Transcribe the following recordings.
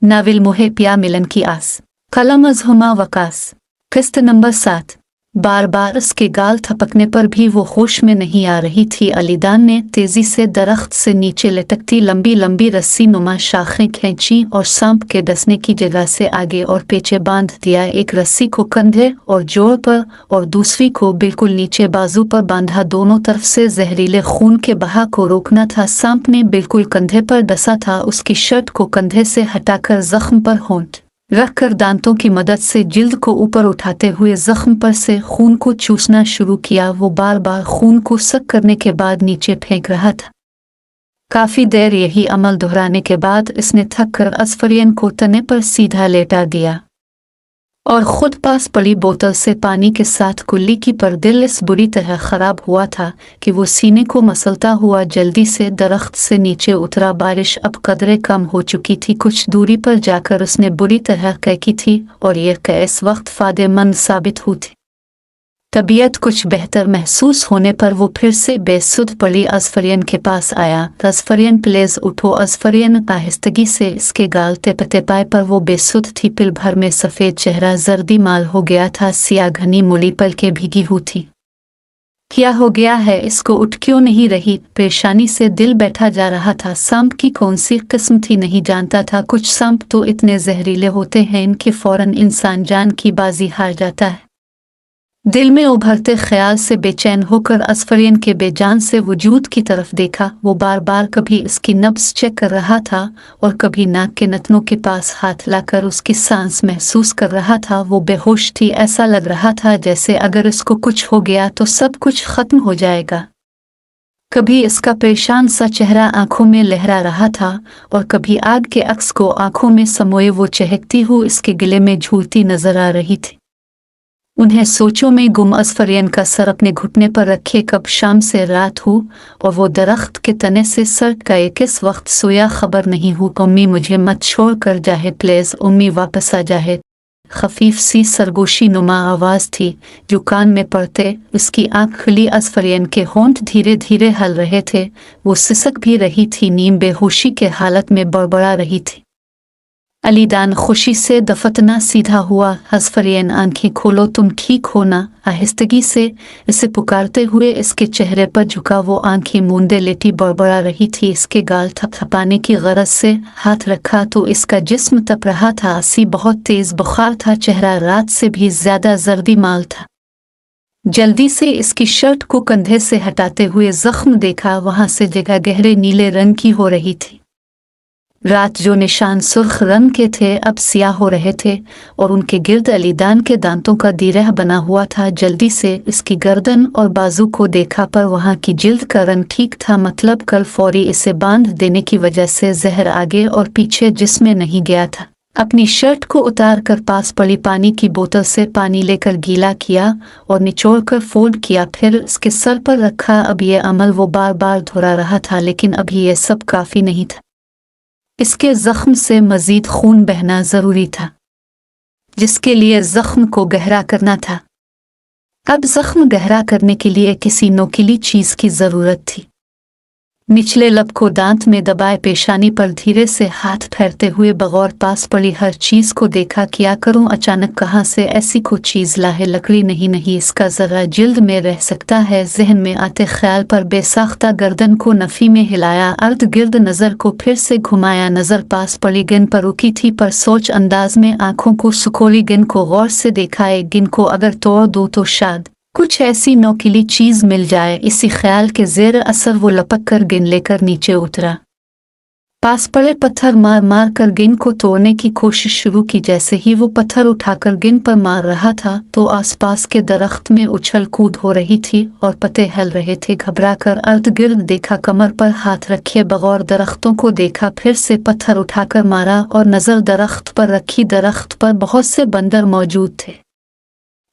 नाविल मुहे प्या मिलन की आस, कलम अज़हुमा वकास। किस्त नंबर 7। बार बार उसके गाल थपकने पर भी वो होश में नहीं आ रही थी। अलीदान ने तेजी से दरख्त से नीचे लटकती लंबी लंबी रस्सी नुमा शाखें खींची और सांप के डसने की जगह से आगे और पीछे बांध दिया। एक रस्सी को कंधे और जोड़ पर और दूसरी को बिल्कुल नीचे बाजू पर बांधा। दोनों तरफ से जहरीले खून के बहा को रोकना था। सांप ने बिल्कुल कंधे पर डसा था। उसकी शर्ट को कंधे से हटाकर जख्म पर होंठ रखकर दांतों की मदद से जिल्द को ऊपर उठाते हुए जख्म पर से खून को चूसना शुरू किया। वो बार बार खून को सक करने के बाद नीचे फेंक रहा था। काफी देर यही अमल दोहराने के बाद इसने थक कर असफरियन को तने पर सीधा लेटा दिया और खुद पास पड़ी बोतल से पानी के साथ कुल्ली की। पर दिल इस बुरी तरह खराब हुआ था कि वो सीने को मसलता हुआ जल्दी से दरख्त से नीचे उतरा। बारिश अब कदरे कम हो चुकी थी। कुछ दूरी पर जाकर उसने बुरी तरह कैकी थी और ये कै इस वक्त फायदेमंद साबित हुई थी। तबीयत कुछ बेहतर महसूस होने पर वो फिर से बेसुध पड़ी असफरियन के पास आया। असफरियन प्लीज उठो। असफरियन आहिस्तगी से इसके गाल टिपते पाए पर वो बेसुध थी। पिल भर में सफ़ेद चेहरा जर्दी माल हो गया था। सिया घनी मूली पलकें भीगी हुई थी। क्या हो गया है इसको, उठ क्यों नहीं रही? परेशानी से दिल बैठा जा रहा था। सांप की कौन सी किस्म थी नहीं जानता था। कुछ सांप तो इतने जहरीले होते हैं इनके फौरन इंसान जान की बाजी हार जाता है। दिल में उभरते ख्याल से बेचैन होकर असफरियन के बेजान से वजूद की तरफ देखा। वो बार बार कभी इसकी नब्ज चेक कर रहा था और कभी नाक के नथनों के पास हाथ लाकर उसकी सांस महसूस कर रहा था। वो बेहोश थी। ऐसा लग रहा था जैसे अगर इसको कुछ हो गया तो सब कुछ खत्म हो जाएगा। कभी इसका परेशान सा चेहरा आंखों में लहरा रहा था और कभी आग के अक्स को आंखों में समोए वो चहकती हुई इसके गले में झूलती नजर आ रही थी। उन्हें सोचों में गुम असफरियन का सर अपने घुटने पर रखे कब शाम से रात हो और वो दरख्त के तने से सर गए किस वक्त सोया खबर नहीं हो। उम्मी मुझे मत छोड़ कर जाहे प्लीज, उम्मी वापस आ जाहे। खफीफ सी सरगोशी नुमा आवाज़ थी जो कान में पड़ते उसकी आँख खुली। असफरियन के होंठ धीरे धीरे हल रहे थे। वो सिसक भी रही थी। नीम बेहोशी के हालत में बड़बड़ा रही थी। अलीदान खुशी से दफतना सीधा हुआ। असफरियन आंखें खोलो, तुम ठीक हो ना? आहिस्तगी से इसे पुकारते हुए इसके चेहरे पर झुका। वो आंखें मूंदे लेटी बड़बड़ा रही थी। इसके गाल थपथपाने की गरज से हाथ रखा तो इसका जिस्म तप रहा था। आंसी बहुत तेज बुखार था। चेहरा रात से भी ज्यादा जर्दी माल था। जल्दी से इसकी शर्ट को कंधे से हटाते हुए जख्म देखा। वहां से जगह गहरे नीले रंग की हो रही थी। रात जो निशान सुर्ख रंग के थे अब सियाह हो रहे थे और उनके गिर्द अलीदान के दांतों का दीरह बना हुआ था। जल्दी से इसकी गर्दन और बाजू को देखा पर वहां की जिल्द का रंग ठीक था। मतलब कल फौरी इसे बांध देने की वजह से जहर आगे और पीछे जिसमें नहीं गया था। अपनी शर्ट को उतार कर पास पड़ी पानी की बोतल से पानी लेकर गीला किया और निचोड़ कर फोल्ड किया, फिर इसके सर पर रखा। अब ये अमल वो बार बार दोहरा रहा था लेकिन अभी ये सब काफी नहीं था। इसके जख्म से मजीद खून बहना जरूरी था जिसके लिए जख्म को गहरा करना था। अब जख्म गहरा करने के लिए किसी नोकीली चीज की जरूरत थी। निचले लब को दांत में दबाए पेशानी पर धीरे से हाथ फेरते हुए बगौर पास पड़ी हर चीज को देखा। क्या करूं, अचानक कहां से ऐसी कोई चीज लाहे? लकड़ी नहीं, इसका जरा जिल्द में रह सकता है। जहन में आते ख्याल पर बेसाख्ता गर्दन को नफी में हिलाया। अर्द गिर्द नजर को फिर से घुमाया। नजर पास पड़ी गिन पर रुकी थी पर सोच अंदाज में आंखों को सुखोली गिन को गौर से देखा। एक गिन को अगर तोड़ दो तो शायद कुछ ऐसी नोकीली चीज मिल जाए। इसी ख्याल के जेर असर वो लपक कर गिन लेकर नीचे उतरा। पास पड़े पत्थर मार मार कर गिन को तोड़ने की कोशिश शुरू की। जैसे ही वो पत्थर उठाकर गिन पर मार रहा था तो आसपास के दरख्त में उछल कूद हो रही थी और पत्ते हिल रहे थे। घबरा कर अर्द गिर्द देखा, कमर पर हाथ रखे बगौर दरख्तों को देखा। फिर से पत्थर उठाकर मारा और नजर दरख्त पर रखी। दरख्त पर बहुत से बंदर मौजूद थे।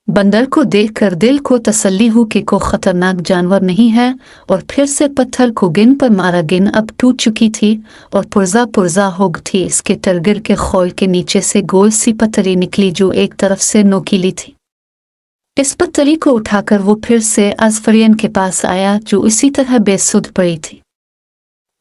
बंदर को देखकर दिल को तसल्ली हो कि कोई खतरनाक जानवर नहीं है और फिर से पत्थर को गिन पर मारा। गिन अब टूट चुकी थी और पुर्जा पुर्जा हो गई थी। इसके तरगिर के खोल के नीचे से गोल सी पत्थरी निकली जो एक तरफ से नोकीली थी। इस पत्थरी को उठाकर वो फिर से असफरियन के पास आया जो इसी तरह बेसुध पड़ी थी।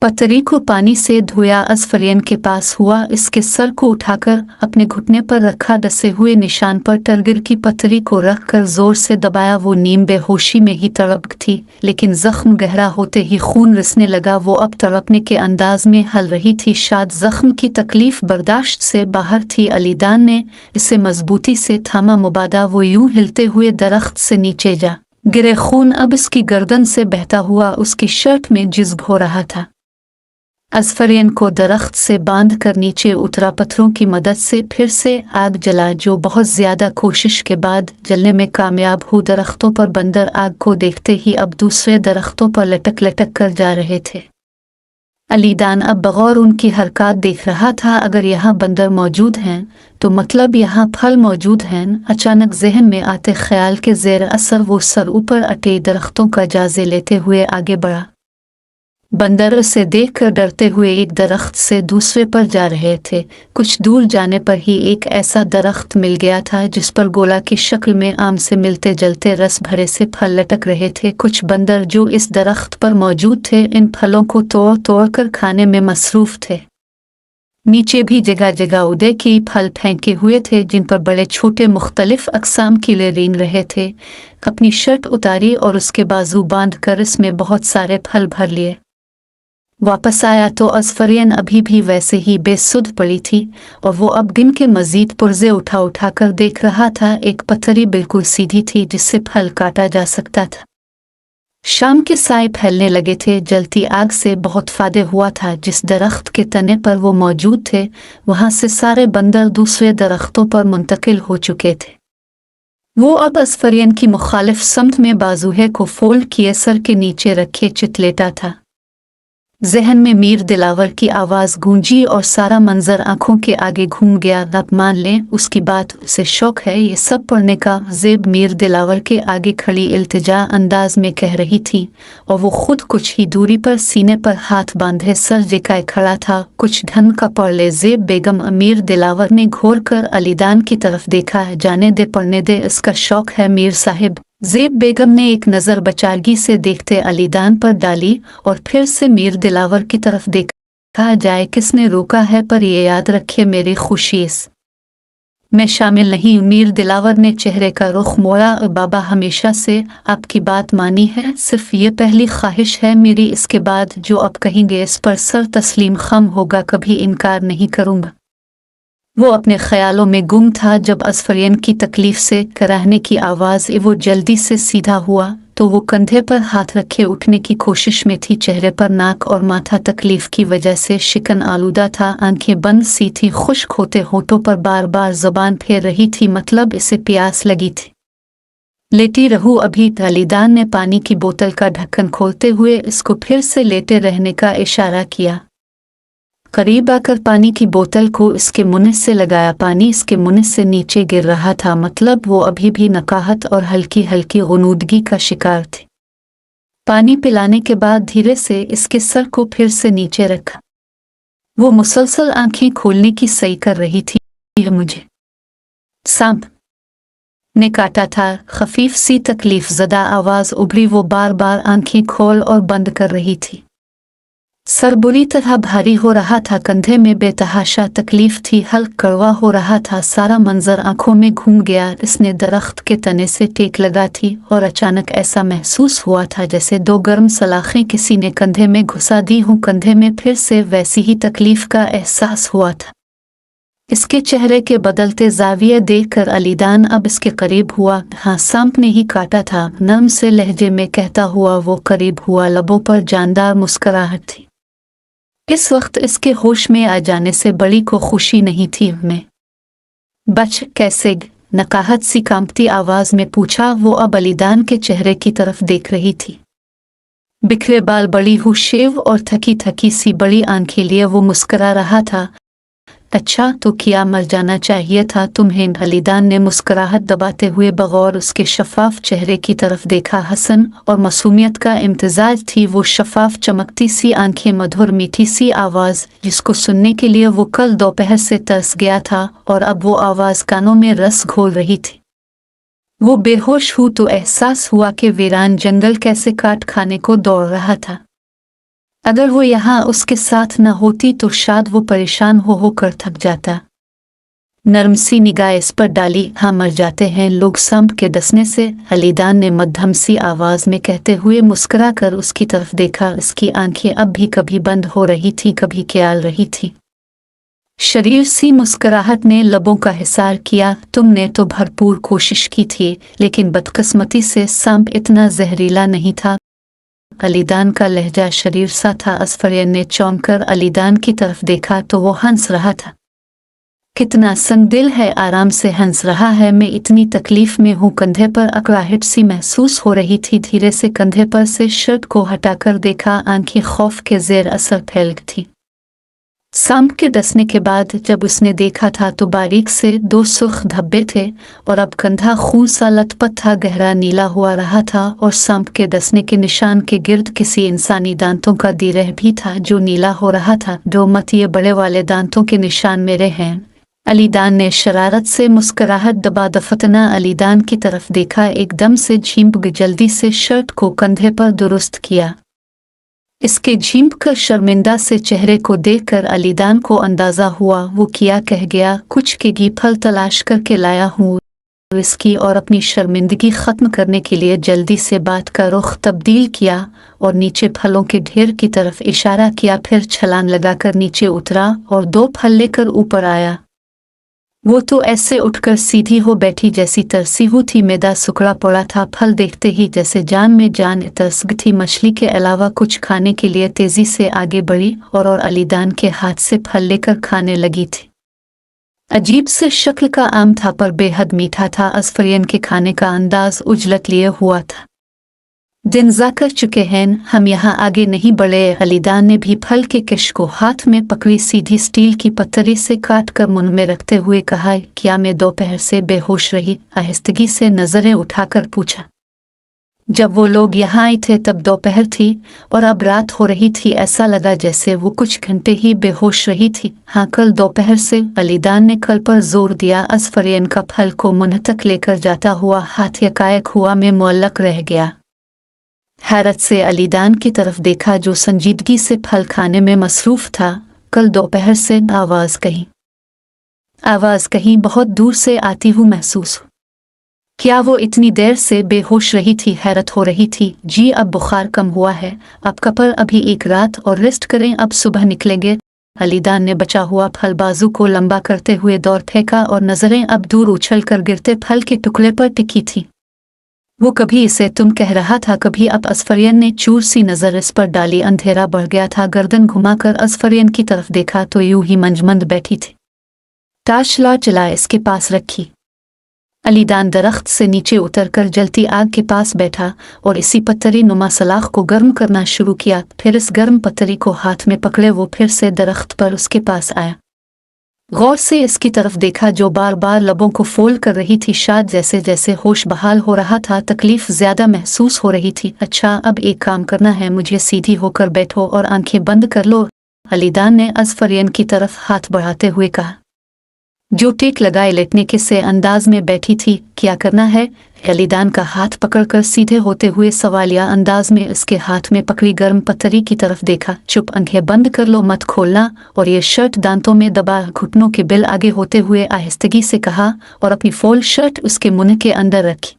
पतरी को पानी से धोया, असफरियन के पास हुआ, इसके सर को उठाकर अपने घुटने पर रखा, डसे हुए निशान पर टरगिर की पतरी को रखकर जोर से दबाया। वो नीम बेहोशी में ही तड़प थी, लेकिन जख्म गहरा होते ही खून रिसने लगा। वो अब तड़पने के अंदाज में हल रही थी, शायद जख्म की तकलीफ बर्दाश्त से बाहर थी। अलीदान ने इसे मजबूती से थामा। मुबादा वो यूं हिलते हुए दरख्त से नीचे जा गिरे। खून अब इसकी गर्दन से बहता हुआ उसकी शर्ट में जज्ब हो रहा था। असफरियन को दरख्त से बांध कर नीचे उतरा, पत्थरों की मदद से फिर से आग जला, जो बहुत ज्यादा कोशिश के बाद जलने में कामयाब हुई। दरख्तों पर बंदर आग को देखते ही अब दूसरे दरख्तों पर लटक लटक कर जा रहे थे। अलीदान अब बगौर उनकी हरकत देख रहा था। अगर यहाँ बंदर मौजूद हैं तो मतलब यहाँ फल मौजूद हैं। अचानक जहन में आते ख्याल के ज़ेर असर वो सर ऊपर अटे दरख्तों का जायज़े लेते हुए आगे बढ़ा। बंदर उसे देखकर डरते हुए एक दरख्त से दूसरे पर जा रहे थे। कुछ दूर जाने पर ही एक ऐसा दरख्त मिल गया था जिस पर गोला की शक्ल में आम से मिलते जलते रस भरे से फल लटक रहे थे। कुछ बंदर जो इस दरख्त पर मौजूद थे इन फलों को तोड़ तोड़ कर खाने में मसरूफ थे। नीचे भी जगह जगह उदय की फल फेंके हुए थे जिन पर बड़े छोटे मुख्तलिफ अक़साम कीड़े रेंग रहे थे। अपनी शर्ट उतारी और उसके बाजू बांध कर इसमें बहुत सारे फल भर लिए। वापस आया तो असफरियन अभी भी वैसे ही बेसुध पड़ी थी और वो अब दिन के मजीद पुर्जे उठा उठा कर देख रहा था। एक पत्थरी बिल्कुल सीधी थी जिससे फल काटा जा सकता था। शाम के साए फैलने लगे थे। जलती आग से बहुत फायदा हुआ था। जिस दरख्त के तने पर वो मौजूद थे वहां से सारे बंदर दूसरे दरख्तों पर मुंतकिल हो चुके थे। वो अब असफरियन की मुखालिफ समत में बाजूहे को फोल्ड किए सर के नीचे रखे चित लेटा था। जहन में मीर दिलावर की आवाज़ गूंजी और सारा मंजर आंखों के आगे घूम गया। अब मान लें उसकी बात, उसे शौक है ये सब पढ़ने का। ज़ेब मीर दिलावर के आगे खड़ी इल्तिजा अंदाज में कह रही थी और वो खुद कुछ ही दूरी पर सीने पर हाथ बांधे सर झुकाए खड़ा था। कुछ ढंग का पढ़ ले ज़ेब बेगम। मीर दिलावर ने घोर कर अलीदान की तरफ देखा। जाने दे, पढ़ने दे, इसका शौक है मीर साहिब। ज़ेब बेगम ने एक नज़र बचारगी से देखते अलीदान पर डाली और फिर से मीर दिलावर की तरफ देखा। जाए किसने रोका है, पर ये याद रखिए मेरी खुशी मैं शामिल नहीं। मीर दिलावर ने चेहरे का रुख मोड़ा। बाबा हमेशा से आपकी बात मानी है, सिर्फ ये पहली ख्वाहिश है मेरी। इसके बाद जो अब कहेंगे इस पर सर तस्लीम खम होगा, कभी इनकार नहीं करूँगा। वो अपने ख्यालों में गुम था जब असफरियन की तकलीफ से कराहने की आवाज़। वो जल्दी से सीधा हुआ तो वो कंधे पर हाथ रखे उठने की कोशिश में थी। चेहरे पर नाक और माथा तकलीफ की वजह से शिकन आलूदा था। आंखें बंद सी थी, खुश्क होते होठों पर बार बार ज़बान फेर रही थी, मतलब इसे प्यास लगी थी। लेटी रहूं अभी। अलीदान ने पानी की बोतल का ढक्कन खोलते हुए इसको फिर से लेटे रहने का इशारा किया। करीब आकर पानी की बोतल को इसके मुंह से लगाया। पानी इसके मुंह से नीचे गिर रहा था, मतलब वो अभी भी नकाहत और हल्की हल्की गुनूदगी का शिकार थी। पानी पिलाने के बाद धीरे से इसके सर को फिर से नीचे रखा। वो मुसलसल आंखें खोलने की सही कर रही थी। मुझे सांप ने काटा था, खफीफ सी तकलीफ ज़दा आवाज़ उभरी। वो बार बार आंखें खोल और बंद कर रही थी। सर बुरी तरह भारी हो रहा था, कंधे में बेतहाशा तकलीफ थी, हल्क कड़वा हो रहा था। सारा मंजर आंखों में घूम गया। इसने दरख्त के तने से टेक लगा थी और अचानक ऐसा महसूस हुआ था जैसे दो गर्म सलाखें किसी ने कंधे में घुसा दी हूँ। कंधे में फिर से वैसी ही तकलीफ का एहसास हुआ था। इसके चेहरे के बदलते जाविये देखकर अलीदान अब इसके करीब हुआ। हाँ, सांप ने ही काटा था, नर्म से लहजे में कहता हुआ वो करीब हुआ। लबों पर जानदार मुस्कुराहट थी। इस वक्त इसके होश में आ जाने से बड़ी को खुशी नहीं थी। मैं बच कैसे? नकाहत सी कांपती आवाज में पूछा। वो अब अलीदान के चेहरे की तरफ देख रही थी। बिखरे बाल, बड़ी हुशेव और थकी थकी सी बड़ी आंखें लिए वो मुस्कुरा रहा था। अच्छा तो किया, मर जाना चाहिए था तुम्हें। अलीदान ने मुस्कुराहट दबाते हुए बगौर उसके शफाफ चेहरे की तरफ देखा। हसन और मासूमियत का इम्तिजाज थी वो शफाफ चमकती सी आंखें, मधुर मीठी सी आवाज़ जिसको सुनने के लिए वो कल दोपहर से तरस गया था और अब वो आवाज़ कानों में रस घोल रही थी। वो बेहोश हुई तो एहसास हुआ कि वीरान जंगल कैसे काट खाने को दौड़ रहा था। अगर वो यहाँ उसके साथ न होती तो शायद वो परेशान होकर थक जाता। नर्म सी निगाह इस पर डाली। हाँ, मर जाते हैं लोग सांप के डसने से, अलीदान ने मध्यम सी आवाज में कहते हुए मुस्कुरा कर उसकी तरफ देखा। उसकी आंखें अब भी कभी बंद हो रही थी, कभी ख्याल रही थी। शरीर सी मुस्कुराहट ने लबों का हिसार किया। तुमने तो भरपूर कोशिश की थी, लेकिन बदकिस्मती से सांप इतना जहरीला नहीं था। अलीदान का लहजा शरीर सा था। असफरियन ने चौंक कर अलीदान की तरफ देखा तो वो हंस रहा था। कितना संगदिल है, आराम से हंस रहा है। मैं इतनी तकलीफ में हूँ। कंधे पर अकड़ाहट सी महसूस हो रही थी। धीरे से कंधे पर से शर्ट को हटाकर देखा। आंखें खौफ के जेर असर फैल थी। सांप के डसने के बाद जब उसने देखा था तो बारीक से 2 सुर्ख धब्बे थे और अब कंधा खून सा लथपथ था, गहरा नीला हुआ रहा था। और सांप के डसने के निशान के गिर्द किसी इंसानी दांतों का दिरह भी था जो नीला हो रहा था। 2 मत ये बड़े वाले दांतों के निशान मेरे हैं। अलीदान ने शरारत से मुस्कुराहट दबा दफतना अलीदान की तरफ देखा। एकदम से झींप जल्दी से शर्ट को कंधे पर दुरुस्त किया। इसके झींप कर शर्मिंदा से चेहरे को देखकर अलीदान को अंदाजा हुआ वो क्या कह गया। कुछ के फल तलाश करके लाया हूँ इसकी, और अपनी शर्मिंदगी खत्म करने के लिए जल्दी से बात का रुख तब्दील किया और नीचे फलों के ढेर की तरफ इशारा किया। फिर छलांग लगाकर नीचे उतरा और 2 फल लेकर ऊपर आया। वो तो ऐसे उठकर सीधी हो बैठी जैसी तरसी हुई थी। मैदा सुखड़ा पड़ा था। फल देखते ही जैसे जान में जान तरस थी। मछली के अलावा कुछ खाने के लिए तेजी से आगे बढ़ी और अलीदान के हाथ से फल लेकर खाने लगी थी। अजीब से शक्ल का आम था पर बेहद मीठा था। असफरियन के खाने का अंदाज उजलत लिए हुआ था। दिन जा कर चुके हैं, हम यहाँ आगे नहीं बढ़े। अलीदान ने भी फल के किश को हाथ में पकड़ी सीधी स्टील की पत्तरी से काट कर मुंह में रखते हुए कहा, क्या मैं दोपहर से बेहोश रही? आहिस्तगी से नजरें उठाकर पूछा। जब वो लोग यहाँ आए थे तब दोपहर थी और अब रात हो रही थी। ऐसा लगा जैसे वो कुछ घंटे ही बेहोश रही थी। हाँ, कल दोपहर से। अलीदान ने कल पर जोर दिया। असफरियन का फल को मुंह तक लेकर जाता हुआ हाथ यकायक हुआ में मुअल्लक रह गया। हैरत से अलीदान की तरफ देखा जो संजीदगी से फल खाने में मसरूफ था। कल दोपहर से आवाज कहीं बहुत दूर से आती हुई महसूस। क्या वो इतनी देर से बेहोश रही थी? हैरत हो रही थी। जी, अब बुखार कम हुआ है। आपका पर अभी एक रात और रेस्ट करें, अब सुबह निकलेंगे। अलीदान ने बचा हुआ फल बाजू को लंबा करते हुए दौड़ फेंका और नजरें अब दूर उछल कर गिरते फल के टुकड़े पर टिकी थी। वो कभी इसे तुम कह रहा था, कभी अब। असफरियन ने चूर सी नजर इस पर डाली। अंधेरा बढ़ गया था। गर्दन घुमाकर असफरियन की तरफ देखा तो यूं ही मंजमंद बैठी थी। टाशला चला इसके पास रखी। अलीदान दरख्त से नीचे उतरकर जलती आग के पास बैठा और इसी पत्तरी नुमा सलाख को गर्म करना शुरू किया। फिर इस गर्म पत्तरी को हाथ में पकड़े वो फिर से दरख्त पर उसके पास आया। गौर से इसकी तरफ देखा जो बार बार लबों को फोल्ड कर रही थी। शायद जैसे जैसे होश बहाल हो रहा था तकलीफ ज्यादा महसूस हो रही थी। अच्छा, अब एक काम करना है, मुझे सीधी होकर बैठो और आंखें बंद कर लो, अलीदान ने असफरियन की तरफ हाथ बढ़ाते हुए कहा, जो टेक लगाए लेटने के से अंदाज में बैठी थी। क्या करना है? अलीदान का हाथ पकड़कर सीधे होते हुए सवालिया अंदाज में इसके हाथ में पकड़ी गर्म पत्थरी की तरफ देखा। चुप, आंखें बंद कर लो, मत खोलना। और ये शर्ट दांतों में दबा घुटनों के बिल आगे होते हुए आहिस्तगी से कहा और अपनी फोल्ड शर्ट उसके मुंह के अंदर रखी।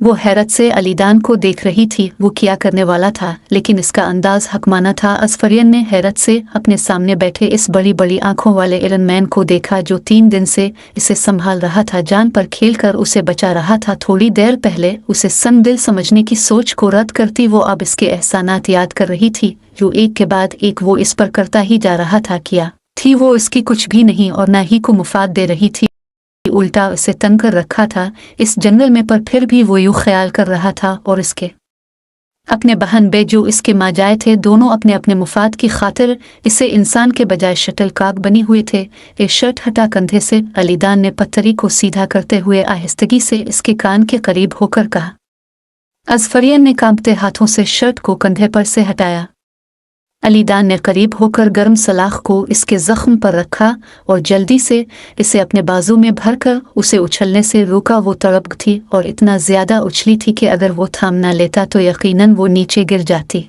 वो हैरत से अलीदान को देख रही थी। वो क्या करने वाला था, लेकिन इसका अंदाज हकमाना था। असफरियन ने हैरत से अपने सामने बैठे इस बड़ी बड़ी आंखों वाले आयरन मैन को देखा जो 3 दिन से इसे संभाल रहा था, जान पर खेलकर उसे बचा रहा था। थोड़ी देर पहले उसे संदिल समझने की सोच को रद्द करती वो अब इसके एहसानात याद कर रही थी जो एक के बाद एक वो इस पर करता ही जा रहा था। क्या थी वो इसकी कुछ भी नहीं और न ही को मुफाद दे रही थी, उल्टा उसे तंग कर रखा था इस जंगल में। पर फिर भी वो यूं ख्याल कर रहा था और इसके अपने बहन बे जो इसके माजाए थे, दोनों अपने अपने मुफाद की खातिर इसे इंसान के बजाय शटल काक बनी हुए थे। ये शर्ट हटा कंधे से। अलीदान ने पत्थरी को सीधा करते हुए आहिस्तगी से इसके कान के करीब होकर कहा। असफरियन ने कांपते हाथों से शर्ट को कंधे पर से हटाया। अलीदान ने करीब होकर गर्म सलाख को इसके जख्म पर रखा और जल्दी से इसे अपने बाजू में भरकर उसे उछलने से रोका। वो तड़प थी और इतना ज्यादा उछली थी कि अगर वो थाम ना लेता तो यकीनन वो नीचे गिर जाती।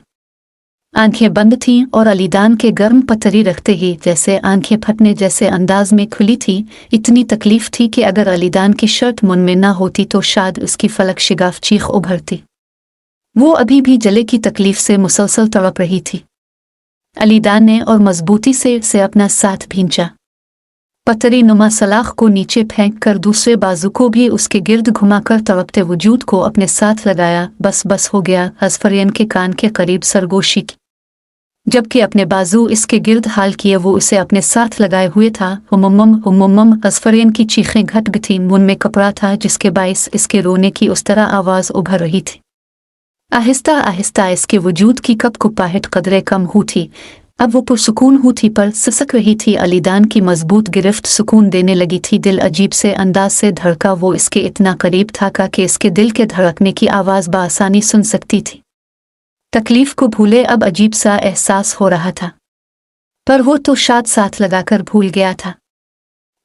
आंखें बंद थीं और अलीदान के गर्म पतरी रखते ही जैसे आंखें फटने जैसे अंदाज में खुली थी। इतनी तकलीफ थी कि अगर अलीदान की शर्ट मुंह में ना होती तो शायद उसकी फलक शिगाफ चीख उभरती। वो अभी भी जले की तकलीफ से मुसलसल तड़प रही थी। अलीदान ने और मजबूती से अपना साथ भींचा। पतरी नुमा सलाख को नीचे फेंक कर दूसरे बाजू को भी उसके गिर्द घुमाकर तड़पते वजूद को अपने साथ लगाया। बस हो गया, असफरियन के कान के करीब सरगोशी की, जबकि अपने बाजू इसके गिर्द हाल किए वो उसे अपने साथ लगाए हुए था। उम्मम असफरियन की चीखें घट गई थीं। मुंह में कपड़ा था जिसके बाइस इसके रोने की उस तरह आवाज उभर रही थी। आहिस्ता आहिस्ता इसके वजूद की कपकुपाहट कदरे कम हुई थी। अब वो पुरसुकून हुई थी पर सिसक रही थी। अलीदान की मजबूत गिरफ्त सुकून देने लगी थी। दिल अजीब से अंदाज से धड़का। वो इसके इतना करीब था कि इसके दिल के धड़कने की आवाज बआसानी सुन सकती थी। तकलीफ को भूले अब अजीब सा एहसास हो रहा था, पर वो तो शायद साथ लगाकर भूल गया था।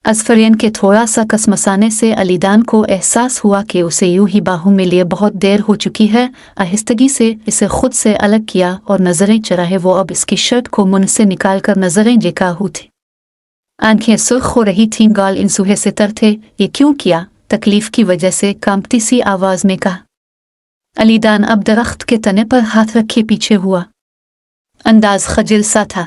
असफरियन के थोड़ा सा कसमसाने से अलीदान को एहसास हुआ कि उसे यूं ही बाहों में लिए बहुत देर हो चुकी है। आहिस्तगी से इसे खुद से अलग किया और नजरें चराहे वो अब इसकी शर्ट को मुंह से निकालकर नजरें झेका हुई थी। आंखें सुर्ख हो रही थीं, गाल इंसुहे से तर थे। ये क्यों किया? तकलीफ की वजह से कांपती सी आवाज में कहा। अलीदान अब दरख्त के तने पर हाथ रखे पीछे हुआ। अंदाज खजिल सा था।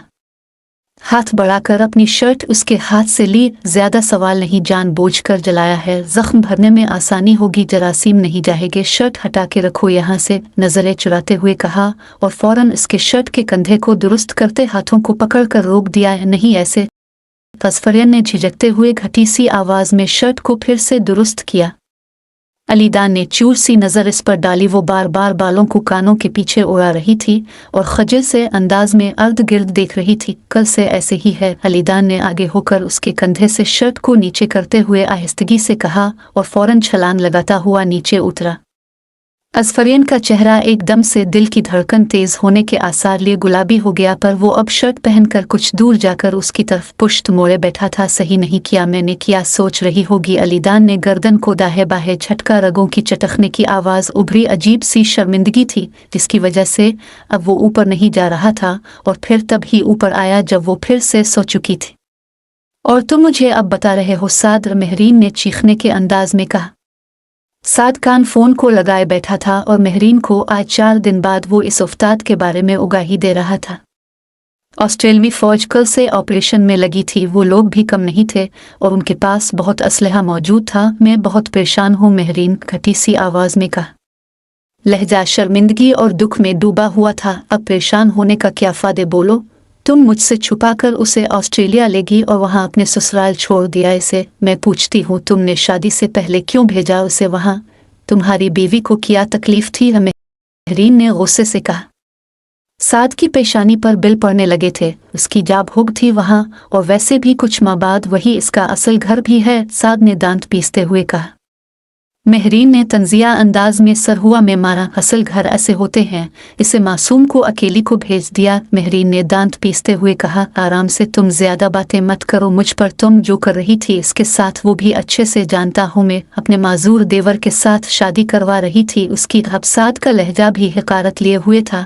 हाथ बढ़ाकर अपनी शर्ट उसके हाथ से ली। ज्यादा सवाल नहीं, जानबूझकर जलाया है। जख्म भरने में आसानी होगी, जरासीम नहीं जाएंगे। शर्ट हटा के रखो यहाँ से, नजरें चुराते हुए कहा और फौरन इसके शर्ट के कंधे को दुरुस्त करते हाथों को पकड़कर रोक दिया। नहीं ऐसे। असफरियन ने झिझकते हुए घटी सी आवाज में शर्ट को फिर से दुरुस्त किया। अलीदान ने चूर सी नजर इस पर डाली। वो बार बार बालों को कानों के पीछे उड़ा रही थी और खजिल से अंदाज में अर्ध गिर्द देख रही थी। कल से ऐसे ही है। अलीदान ने आगे होकर उसके कंधे से शर्ट को नीचे करते हुए आहिस्तगी से कहा और फौरन छलांग लगाता हुआ नीचे उतरा। असफरियन का चेहरा एकदम से दिल की धड़कन तेज होने के आसार लिए गुलाबी हो गया, पर वो अब शर्ट पहनकर कुछ दूर जाकर उसकी तरफ पुश्त मोड़े बैठा था। सही नहीं किया मैंने, क्या सोच रही होगी? अलीदान ने गर्दन को दाहे बाहे झटका। रगों की चटकने की आवाज उभरी। अजीब सी शर्मिंदगी थी जिसकी वजह से अब वो ऊपर नहीं जा रहा था और फिर तब ही ऊपर आया जब वो फिर से सो चुकी थी। और तुम मुझे अब बता रहे हो? साद, महरीन ने चीखने के अंदाज में कहा। साद कान फोन को लगाए बैठा था और महरीन को आज 4 दिन बाद वो इस उफ्ताद के बारे में उगाही दे रहा था। ऑस्ट्रेलवी फौज कल से ऑपरेशन में लगी थी। वो लोग भी कम नहीं थे और उनके पास बहुत असलहा मौजूद था। मैं बहुत परेशान हूँ, महरीन घटी सी आवाज में कहा। लहजा शर्मिंदगी और दुख में डूबा हुआ था। अब परेशान होने का क्या फायदे? बोलो। तुम मुझसे छुपाकर उसे ऑस्ट्रेलिया लेगी और वहां अपने ससुराल छोड़ दिया इसे। मैं पूछती हूँ, तुमने शादी से पहले क्यों भेजा उसे वहां? तुम्हारी बीवी को क्या तकलीफ थी? महरीन ने गुस्से से कहा। साद की पेशानी पर बिल पड़ने लगे थे। उसकी जाब हुग थी वहां, और वैसे भी कुछ माह बाद वही इसका असल घर भी है, साद ने दांत पीसते हुए कहा। महरीन ने तंजिया अंदाज में सरहुआ में मारा। असल घर ऐसे होते हैं, इसे मासूम को अकेली को भेज दिया। महरीन ने दांत पीसते हुए कहा। आराम से, तुम ज्यादा बातें मत करो मुझ पर। तुम जो कर रही थी इसके साथ वो भी अच्छे से जानता हूँ। मैं अपने माजूर देवर के साथ शादी करवा रही थी। उसकी हफ्साद का लहजा भी हकारत लिए हुए था।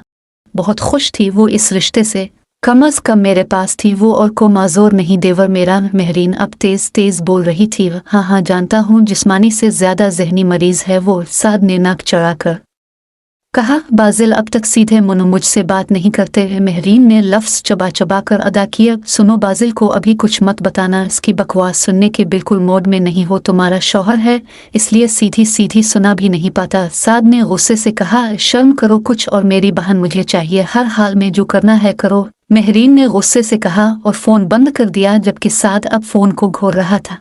बहुत खुश थी वो इस रिश्ते से। कम अज कम मेरे पास थी वो, और को माजूर नहीं देवर मेरा। महरीन अब तेज तेज बोल रही थी। हाँ जानता हूँ, जिस्मानी से ज्यादा जहनी मरीज है वो, साद ने नाक चढ़ाकर कहा। बाजिल अब तक सीधे मुंह मुझसे बात नहीं करते हैं। महरीन ने लफ्ज चबा चबा कर अदा किया। सुनो, बाजिल को अभी कुछ मत बताना। इसकी बकवास सुनने के बिल्कुल मूड में नहीं हो। तुम्हारा शौहर है, इसलिए सीधी सीधी सुना भी नहीं पाता। साद ने गुस्से से कहा। शर्म करो कुछ, और मेरी बहन मुझे चाहिए। हर हाल में जो करना है करो, महरीन ने गुस्से से कहा और फोन बंद कर दिया, जबकि साद अब फोन को घोर रहा था।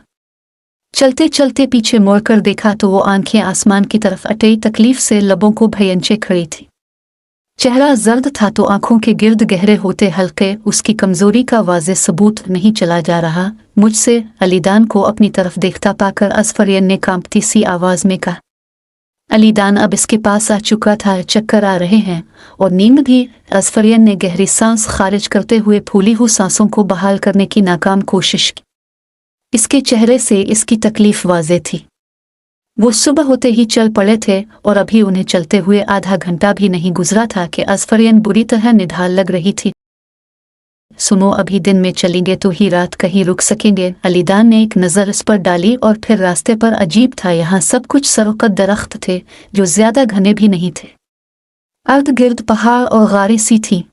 चलते चलते पीछे मुड़कर देखा तो वो आंखें आसमान की तरफ अटई तकलीफ से लबों को भयंचे खड़ी थी। चेहरा जर्द था तो आंखों के गिर्द गहरे होते हल्के। उसकी कमजोरी का वाज़े सबूत नहीं चला जा रहा मुझसे। अलीदान को अपनी तरफ देखता पाकर असफरियन ने कांपती सी आवाज में कहा। अलीदान अब इसके पास आ चुका था। चक्कर आ रहे हैं और नींद भी। असफरियन ने गहरी सांस खारिज करते हुए फूली हुई सांसों को बहाल करने की नाकाम कोशिश की। इसके चेहरे से इसकी तकलीफ वाज़े थी। वो सुबह होते ही चल पड़े थे और अभी उन्हें चलते हुए आधा घंटा भी नहीं गुजरा था कि असफरियन बुरी तरह निढाल लग रही थी। सुनो, अभी दिन में चलेंगे तो ही रात कहीं रुक सकेंगे। अलीदान ने एक नज़र इस पर डाली और फिर रास्ते पर अजीब था, यहाँ सब कुछ सरोकत दरख्त थे जो ज्यादा घने भी नहीं थे। अर्द गिर्द पहाड़ और गारें सी थी।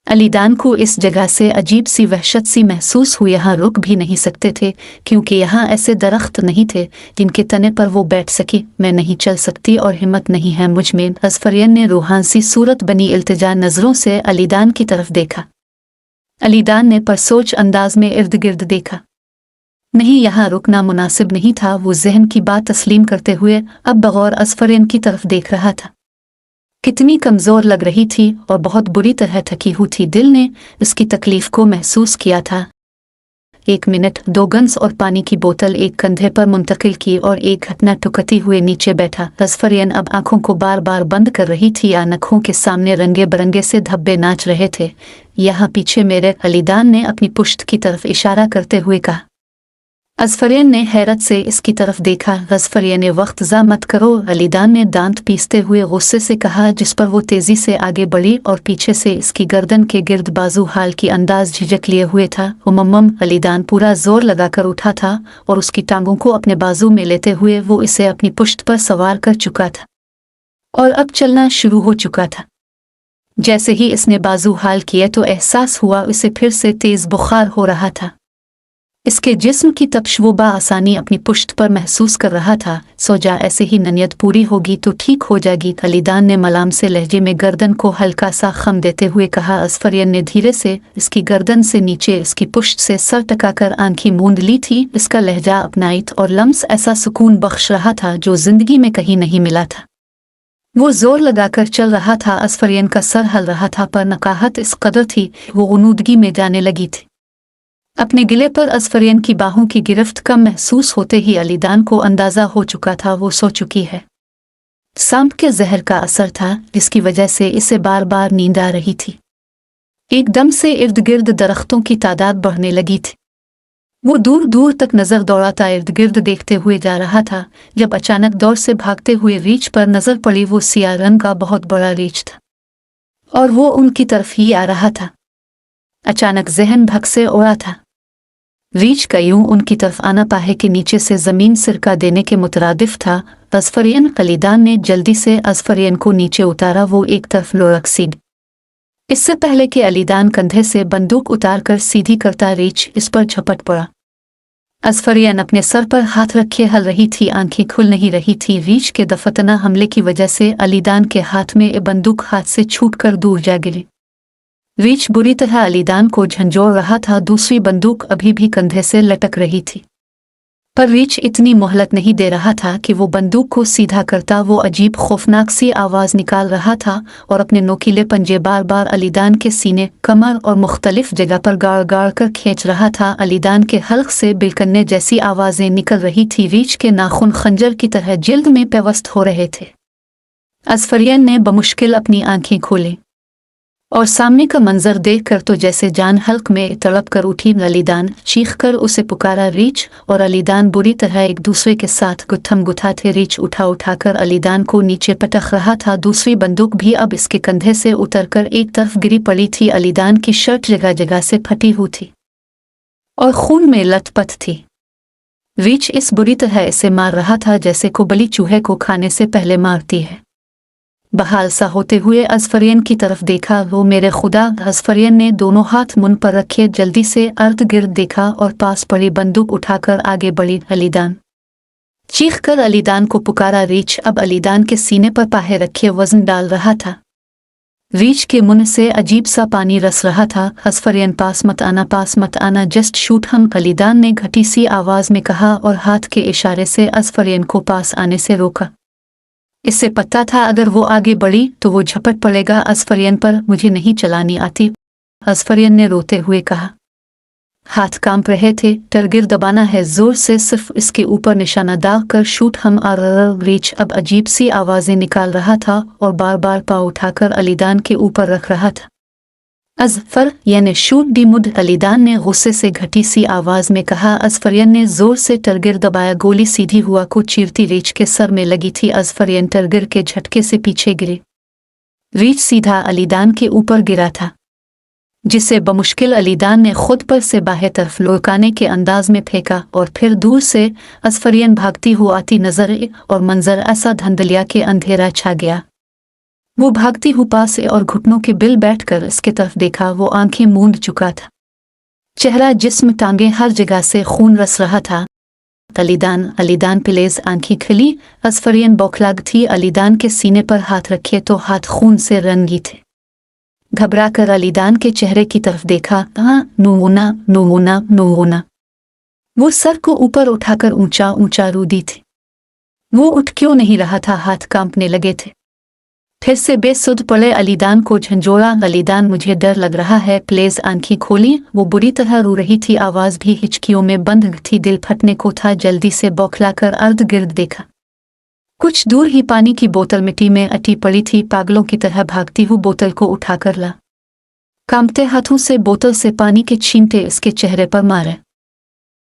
अलीदान को इस जगह से अजीब सी वहशत सी महसूस हुई। यहाँ रुक भी नहीं सकते थे क्योंकि यहाँ ऐसे दरख्त नहीं थे जिनके तने पर वो बैठ सके। मैं नहीं चल सकती और हिम्मत नहीं है मुझ में। असफरियन ने रूहान सी सूरत बनी इल्तिजा नजरों से अलीदान की तरफ देखा। अलीदान ने परसोच अंदाज में इर्द गिर्द देखा। नहीं, यहाँ रुकना मुनासिब नहीं था। वो जहन की बात तस्लीम करते हुए अब बगौर असफरियन की तरफ देख रहा था। कितनी कमज़ोर लग रही थी और बहुत बुरी तरह थकी हुई थी। दिल ने उसकी तकलीफ को महसूस किया था। 1 मिनट, 2 गन्स और पानी की बोतल एक कंधे पर मुंतकिल की और एक घटना टुकती हुए नीचे बैठा। असफरियन अब आंखों को बार बार बंद कर रही थी। आंखों के सामने रंगे बरंगे से धब्बे नाच रहे थे। यहाँ पीछे मेरे, अलीदान ने अपनी पुश्त की तरफ इशारा करते हुए कहा। असफरियन ने हैरत से इसकी तरफ देखा। असफरियन, वक्त ज़ा मत करो, अलीदान ने दांत पीसते हुए गुस्से से कहा, जिस पर वो तेजी से आगे बढ़ी और पीछे से इसकी गर्दन के गिर्द बाजू हाल की अंदाज झिझक लिए हुए था। अलीदान पूरा जोर लगाकर उठा था और उसकी टांगों को अपने बाजू में लेते हुए वो इसे अपनी पुश्त पर सवार कर चुका था और अब चलना शुरू हो चुका था। जैसे ही इसने बाजू हाल किए तो एहसास हुआ उसे फिर से तेज बुखार हो रहा था। इसके जिस्म की तपश वो आसानी अपनी पुश्त पर महसूस कर रहा था। सो जा, ऐसे ही ननियत पूरी होगी तो ठीक हो जाएगी। अलीदान ने मलाम से लहजे में गर्दन को हल्का सा खम देते हुए कहा। असफरियन ने धीरे से इसकी गर्दन से नीचे इसकी पुश्त से सर टकाकर आंखें मूंद ली थी। इसका लहजा अपनाई और लम्स ऐसा सुकून बख्श रहा था जो जिंदगी में कहीं नहीं मिला था। वो जोर लगाकर चल रहा था। असफरियन का सर हल रहा था पर नकाहत इस कदर थी वो गुनूदगी में जाने लगी थी। अपने गिले पर असफरियन की बाहों की गिरफ्त कम महसूस होते ही अलीदान को अंदाजा हो चुका था वो सो चुकी है। सांप के जहर का असर था जिसकी वजह से इसे बार बार नींद आ रही थी। एकदम से इर्द गिर्द दरख्तों की तादाद बढ़ने लगी थी। वो दूर दूर तक नजर दौड़ाता इर्द गिर्द देखते हुए जा रहा था जब अचानक दौड़ से भागते हुए रीछ पर नजर पड़ी। वो सियाह रंग का बहुत बड़ा रीछ था और वो उनकी तरफ ही आ रहा था। अचानक जहन भग से उड़ा था। रीछ का यूं उनकी तरफ आना पाहे के नीचे से जमीन सिरका देने के मुतरादिफ था। असफरियन, अलीदान ने जल्दी से असफरियन को नीचे उतारा। वो एक तरफ लुढ़क सी। इससे पहले कि अलीदान कंधे से बंदूक उतार कर सीधी करता, रीछ इस पर झपट पड़ा। असफरियन अपने सर पर हाथ रखे हल रही थी, आंखें खुल नहीं रही थी। रीछ के दफतना हमले की वजह से अलीदान के हाथ में बंदूक हाथ से छूटकर दूर जा गिरी। रीछ बुरी तरह अलीदान को झंझोड़ रहा था। दूसरी बंदूक अभी भी कंधे से लटक रही थी पर रीछ इतनी मोहलत नहीं दे रहा था कि वो बंदूक को सीधा करता। वो अजीब खौफनाक सी आवाज निकाल रहा था और अपने नोकीले पंजे बार बार अलीदान के सीने, कमर और मुख्तलिफ जगह पर गाड़ गाड़ कर खींच रहा था। अलीदान के हल्क से बिलकन्ने जैसी आवाजें निकल रही थी। रीछ के नाखून खंजर की तरह जिल्द में पेवस्त हो रहे थे। असफरियन ने बमुश्किल अपनी आंखें खोली और सामने का मंजर देखकर तो जैसे जान हल्क में तड़प कर उठी। अलीदान चीख कर उसे पुकारा। रीछ और अलीदान बुरी तरह एक दूसरे के साथ गुत्थम गुथा थे। रीछ उठाकर अलीदान को नीचे पटक रहा था। दूसरी बंदूक भी अब इसके कंधे से उतरकर एक तरफ गिरी पड़ी थी। अलीदान की शर्ट जगह जगह से फटी हुई थी और खून में लथपथ थी। रीछ इस बुरी तरह इसे मार रहा था जैसे कुबली चूहे को खाने से पहले मारती है। बहाल सा होते हुए असफरियन की तरफ देखा। वो मेरे खुदा! असफरियन ने दोनों हाथ मुंह पर रखे जल्दी से अर्द गिर्द देखा और पास पड़ी बंदूक उठाकर आगे बढ़ी। अलीदान! चीख कर अलीदान को पुकारा। रीछ अब अलीदान के सीने पर पाहे रखे वजन डाल रहा था। रीछ के मुंह से अजीब सा पानी रस रहा था। असफरियन, पास मत आना, जस्ट शूट हम, अलीदान ने घटी सी आवाज में कहा और हाथ के इशारे से असफरियन को पास आने से रोका। इससे पता था अगर वो आगे बढ़ी तो वो झपट पड़ेगा असफरियन पर। मुझे नहीं चलानी आती, असफरियन ने रोते हुए कहा। हाथ कांप रहे थे। टारगेट दबाना है जोर से, सिर्फ इसके ऊपर निशाना दाग कर शूट हम। रीछ अब अजीब सी आवाजें निकाल रहा था और बार बार पाँव उठाकर अलीदान के ऊपर रख रहा था। अजफर यानी शूट दी मुड, अलीदान ने गुस्से से घटी सी आवाज में कहा। अजफरियन ने जोर से टरगिर दबाया। गोली सीधी हुआ को चीरती रीछ के सर में लगी थी। अजफरियन टरगिर के झटके से पीछे गिरे। रीछ सीधा अलीदान के ऊपर गिरा था, जिसे बमुश्किल अलीदान ने खुद पर से बाहें तरफ लुढ़काने के अंदाज में फेंका और फिर दूर से अजफरियन भागती हुई आती नजर और मंजर ऐसा धंधलिया के अंधेरा छा गया। वो भागती हुई पास और घुटनों के बिल बैठकर इसके तरफ देखा। वो आंखें मूंद चुका था, चेहरा, जिस्म, टांगे, हर जगह से खून रस रहा था। अलीदान प्लीज आंखें खुली। अजफरियन बौखला थी। अलीदान के सीने पर हाथ रखे तो हाथ खून से रंगी थे। घबरा कर अलीदान के चेहरे की तरफ देखा। हाँ, नूना नूना नूना। वो सर को ऊपर उठाकर ऊंचा ऊंचा रूदी थी। वो उठ क्यों नहीं रहा था? हाथ कांपने लगे थे। फिर से बेसुध पड़े। अलीदान को झंझोड़ा। अलीदान, मुझे डर लग रहा है, प्लीज आंखें खोली। वो बुरी तरह रो रही थी, आवाज भी हिचकियों में बंद थी। दिल फटने को था। जल्दी से बौखलाकर अर्ध गिर्द देखा। कुछ दूर ही पानी की बोतल मिट्टी में अटी पड़ी थी। पागलों की तरह भागती हुई बोतल को उठाकर ला। कांपते हाथों से बोतल से पानी के छींटे इसके चेहरे पर मारे।